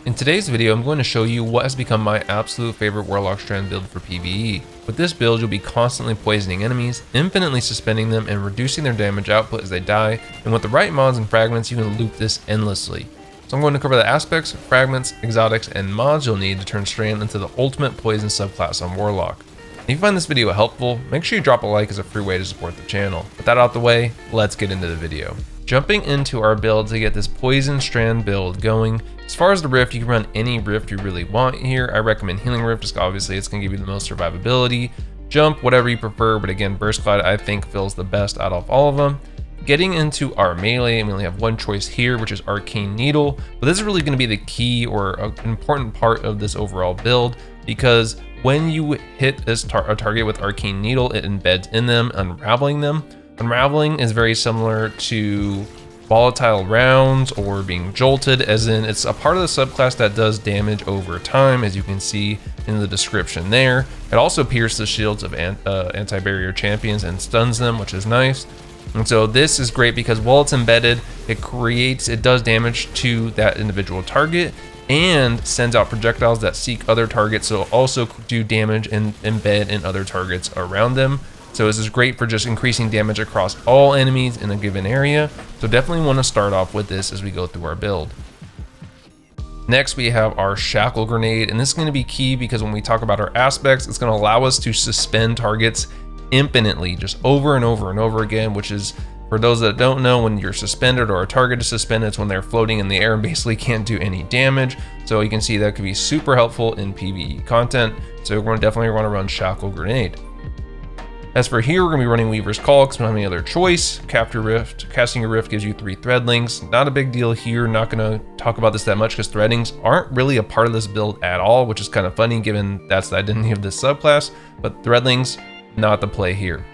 In today's video, I'm going to show you what has become my absolute favorite Warlock Strand build for PvE. With this build, you'll be constantly poisoning enemies, infinitely suspending them, and reducing their damage output as they die, and with the right mods and fragments, you can loop this endlessly. So I'm going to cover the aspects, fragments, exotics, and mods you'll need to turn Strand into the ultimate poison subclass on Warlock. If you find this video helpful, make sure you drop a like as a free way to support the channel. With that out the way, let's get into the video. Jumping into our build to get this Poison Strand build going. As far as the rift, you can run any rift you really want here. I recommend Healing Rift, just obviously it's going to give you the most survivability. Jump, whatever you prefer, but again, Burst Cloud I think feels the best out of all of them. Getting into our melee, we only have one choice here, which is Arcane Needle, but this is really going to be the key or an important part of this overall build, because when you hit this a target with Arcane Needle, it embeds in them, unraveling them. Unraveling is very similar to volatile rounds or being jolted, as in it's a part of the subclass that does damage over time, as you can see in the description there. It also pierces the shields of anti-barrier champions and stuns them, which is nice. And so this is great because while it's embedded, it does damage to that individual target and sends out projectiles that seek other targets, so also do damage and embed in other targets around them. So this is great for just increasing damage across all enemies in a given area. So definitely want to start off with this as we go through our build. Next, we have our Shackle Grenade, and this is going to be key because when we talk about our aspects, it's going to allow us to suspend targets infinitely, just over and over and over again, which is, for those that don't know, when you're suspended or a target is suspended, it's when they're floating in the air and basically can't do any damage. So you can see that could be super helpful in PvE content. So we're going to definitely want to run Shackle Grenade. As for here, we're going to be running Weaver's Call because we don't have any other choice. Casting your Rift gives you 3 thread links. Not a big deal here. Not going to talk about this that much because threadings aren't really a part of this build at all, which is kind of funny given that's the identity of this subclass. But threadlings, not the play here.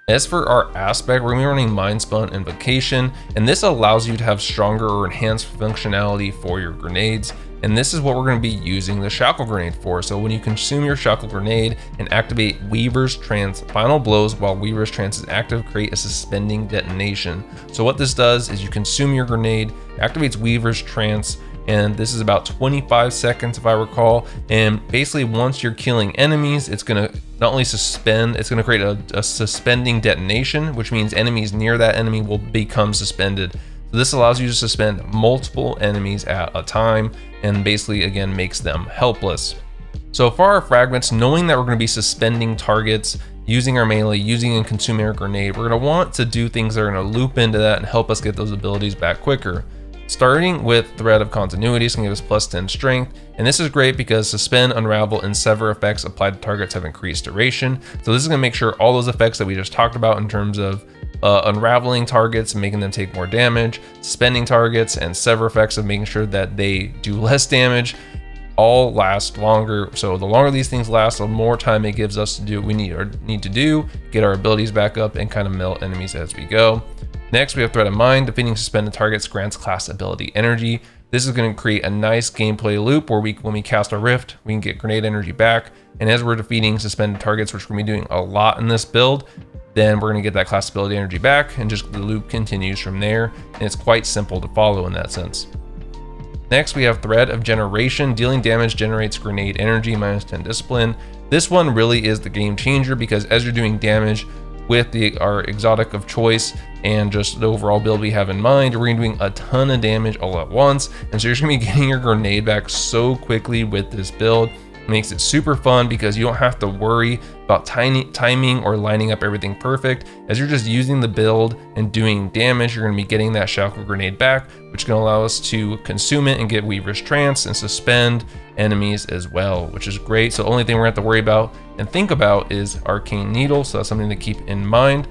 As for our aspect, we're going to be running Mind Spun Invocation, and this allows you to have stronger or enhanced functionality for your grenades. And this is what we're going to be using the Shackle Grenade for. So when you consume your Shackle Grenade and activate Weaver's Trance final blows while Weaver's Trance is active, create a suspending detonation. So what this does is you consume your grenade, activates Weaver's Trance, and this is about 25 seconds if I recall. And basically once you're killing enemies, it's going to not only suspend, it's going to create a suspending detonation, which means enemies near that enemy will become suspended. So this allows you to suspend multiple enemies at a time and basically again makes them helpless. So for our fragments, knowing that we're going to be suspending targets, using our melee, using and consuming our grenade, we're going to want to do things that are going to loop into that and help us get those abilities back quicker. Starting with Thread of Continuity, it's going to give us plus 10 strength, and this is great because suspend, unravel, and sever effects applied to targets have increased duration. So this is going to make sure all those effects that we just talked about in terms of unraveling targets and making them take more damage, suspending targets, and sever effects of making sure that they do less damage, all last longer. So the longer these things last, the more time it gives us to do what we need to do, get our abilities back up, and kind of melt enemies as we go. Next, we have Thread of Mind. Defeating suspended targets grants class ability energy. This is going to create a nice gameplay loop where when we cast our Rift, we can get grenade energy back. And as we're defeating suspended targets, which we're going to be doing a lot in this build, then we're going to get that class ability energy back, and just the loop continues from there. And it's quite simple to follow in that sense. Next, we have Thread of Generation. Dealing damage generates grenade energy, minus 10 discipline. This one really is the game changer because as you're doing damage with our exotic of choice and just the overall build we have in mind, we're gonna be doing a ton of damage all at once. And so you're just gonna be getting your grenade back so quickly with this build. It makes it super fun because you don't have to worry about timing or lining up everything perfect. As you're just using the build and doing damage, you're gonna be getting that Shackle Grenade back, which can allow us to consume it and get Weaver's Trance and suspend enemies as well, which is great. So the only thing we're gonna have to worry about and think about is Arcane Needle, so that's something to keep in mind.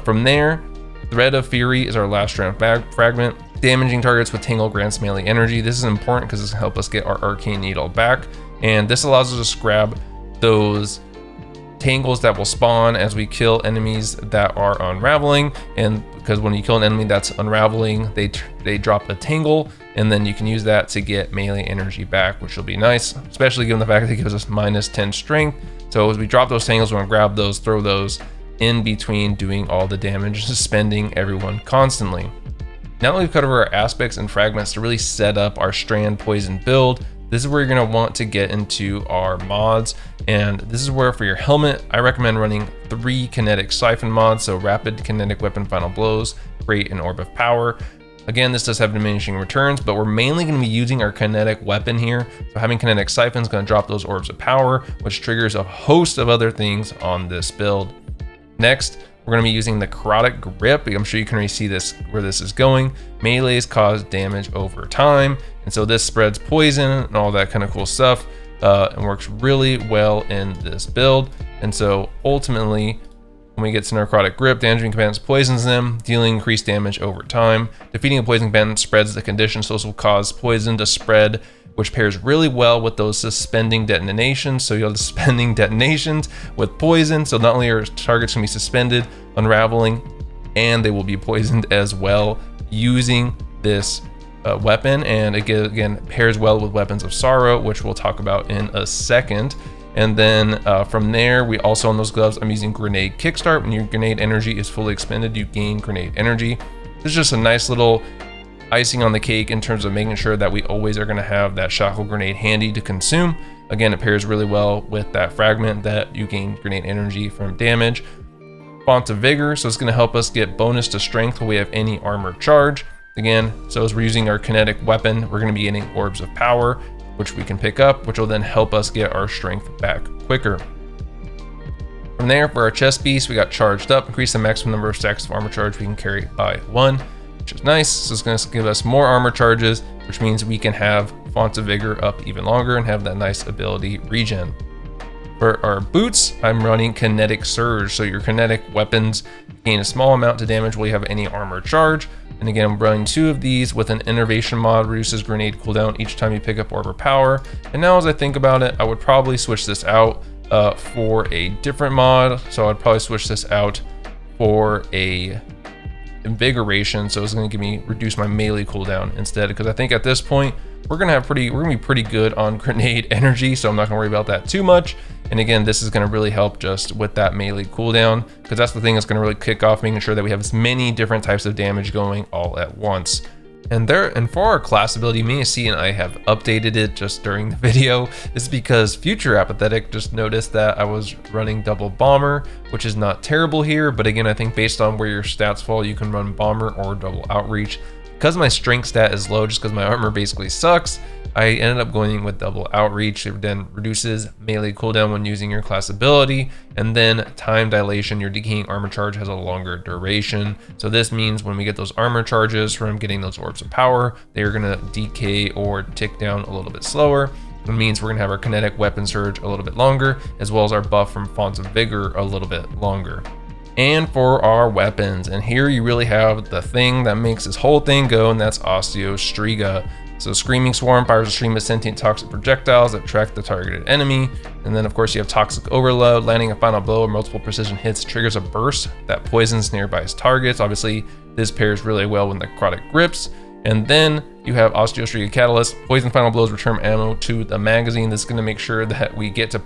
From there, Thread of Fury is our last strand fragment. Damaging targets with Tangle grants melee energy. This is important because this will help us get our Arcane Needle back, and this allows us to grab those tangles that will spawn as we kill enemies that are unraveling. And because when you kill an enemy that's unraveling, they drop a tangle, and then you can use that to get melee energy back, which will be nice, especially given the fact that it gives us minus 10 strength. So as we drop those tangles, we're going to grab those, throw those in between doing all the damage, suspending everyone constantly. Now that we've covered our aspects and fragments to really set up our strand poison build, this is where you're going to want to get into our mods. And this is where for your helmet, I recommend running 3 kinetic siphon mods. So rapid kinetic weapon final blows, create an orb of power. Again, this does have diminishing returns, but we're mainly going to be using our kinetic weapon here. So having kinetic siphon is going to drop those orbs of power, which triggers a host of other things on this build. Next, we're going to be using the necrotic grip. I'm sure you can already see this where this is going. Melees cause damage over time, and so this spreads poison and all that kind of cool stuff, and works really well in this build. And so ultimately, when we get to necrotic grip, damaging combatants poisons them, dealing increased damage over time. Defeating a poison combatant spreads the condition, so this will cause poison to spread, which pairs really well with those suspending detonations. So you'll have suspending detonations with poison. So not only are targets going to be suspended, unraveling, and they will be poisoned as well using this weapon. And again, pairs well with weapons of sorrow, which we'll talk about in a second. And then from there, we also on those gloves, I'm using grenade kickstart. When your grenade energy is fully expended, you gain grenade energy. This is just a nice little icing on the cake in terms of making sure that we always are going to have that shackle grenade handy to consume. Again, it pairs really well with that fragment that you gain grenade energy from damage. Font of Vigor, so it's going to help us get bonus to strength when we have any armor charge. Again, so as we're using our kinetic weapon, we're going to be getting orbs of power, which we can pick up, which will then help us get our strength back quicker. From there, for our chest piece, we got charged up, increase the maximum number of stacks of armor charge we can carry by 1, which is nice. So it's going to give us more armor charges, which means we can have Font of Vigor up even longer and have that nice ability regen. For our boots, I'm running Kinetic Surge. So your kinetic weapons gain a small amount to damage while you have any armor charge. And again, I'm running 2 of these with an Innervation mod, reduces grenade cooldown each time you pick up Orb of Power. And now as I think about it, I would probably switch this out for a different mod. So I'd probably switch this out for a Invigoration. So it's going to give me reduce my melee cooldown instead, because I think at this point we're gonna be pretty good on grenade energy, so I'm not gonna worry about that too much. And again, this is gonna really help just with that melee cooldown, because that's the thing that's gonna really kick off making sure that we have as many different types of damage going all at once. And for our class ability, you may see, and I have updated it just during the video. This is because future Apathettic just noticed that I was running double bomber, which is not terrible here, but again, I think based on where your stats fall, you can run bomber or double outreach. Because my strength stat is low, just because my armor basically sucks, I ended up going with double outreach. It then reduces melee cooldown when using your class ability, and then time dilation. Your decaying armor charge has a longer duration. So this means when we get those armor charges from getting those orbs of power, they're gonna decay or tick down a little bit slower. It means we're gonna have our kinetic weapon surge a little bit longer, as well as our buff from Fonts of Vigor a little bit longer. And for our weapons, and here you really have the thing that makes this whole thing go, and that's Osteostriga. So Screaming Swarm fires a stream of sentient toxic projectiles that track the targeted enemy. And then of course you have Toxic Overload. Landing a final blow or multiple precision hits triggers a burst that poisons nearby targets. Obviously this pairs really well with necrotic grips. And then you have Osteostriga Catalyst. Poison final blows return ammo to the magazine. This is going to make sure that we get to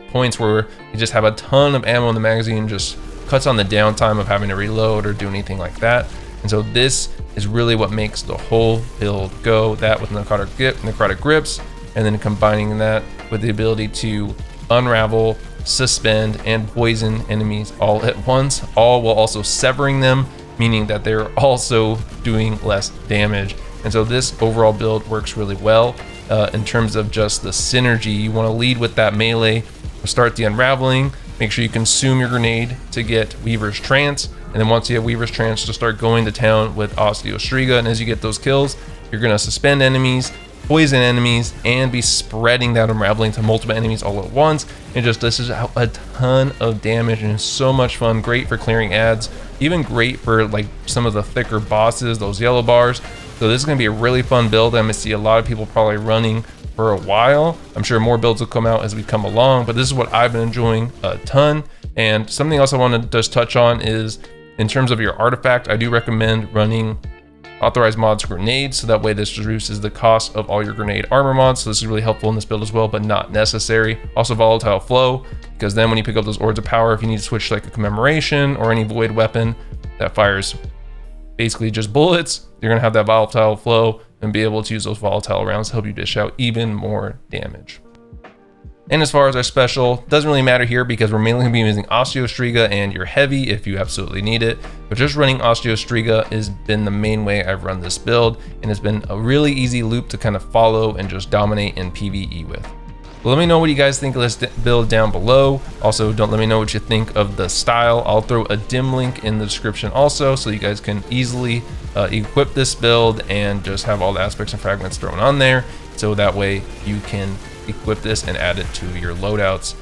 points where you just have a ton of ammo in the magazine, just cuts on the downtime of having to reload or do anything like that. And so this is really what makes the whole build go. That with necrotic grips, and then combining that with the ability to unravel, suspend, and poison enemies all at once, all while also severing them, meaning that they're also doing less damage. And so this overall build works really well in terms of just the synergy. You want to lead with that melee, start the unraveling, make sure you consume your grenade to get Weaver's Trance, and then once you have Weaver's Trance, to start going to town with Osteostriga. And as you get those kills, you're going to suspend enemies, poison enemies, and be spreading that unraveling to multiple enemies all at once. And just this is a ton of damage, and it's so much fun. Great for clearing ads, even great for like some of the thicker bosses, those yellow bars. So this is going to be a really fun build. I'm going to see a lot of people probably running for a while. I'm sure more builds will come out as we come along, but this is what I've been enjoying a ton. And something else I want to just touch on is in terms of your artifact, I do recommend running authorized mods grenades, so that way this reduces the cost of all your grenade armor mods. So this is really helpful in this build as well, but not necessary. Also volatile flow, because then when you pick up those orbs of power, if you need to switch like a commemoration or any void weapon that fires basically just bullets, you're gonna have that volatile flow and be able to use those volatile rounds to help you dish out even more damage. And as far as our special, doesn't really matter here because we're mainly gonna be using Osteostriga and your heavy if you absolutely need it. But just running Osteostriga has been the main way I've run this build, and it's been a really easy loop to kind of follow and just dominate in PvE with. But let me know what you guys think of this build down below. Also, don't let me know what you think of the style. I'll throw a dim link in the description also, so you guys can easily equip this build and just have all the aspects and fragments thrown on there. So that way you can equip this and add it to your loadouts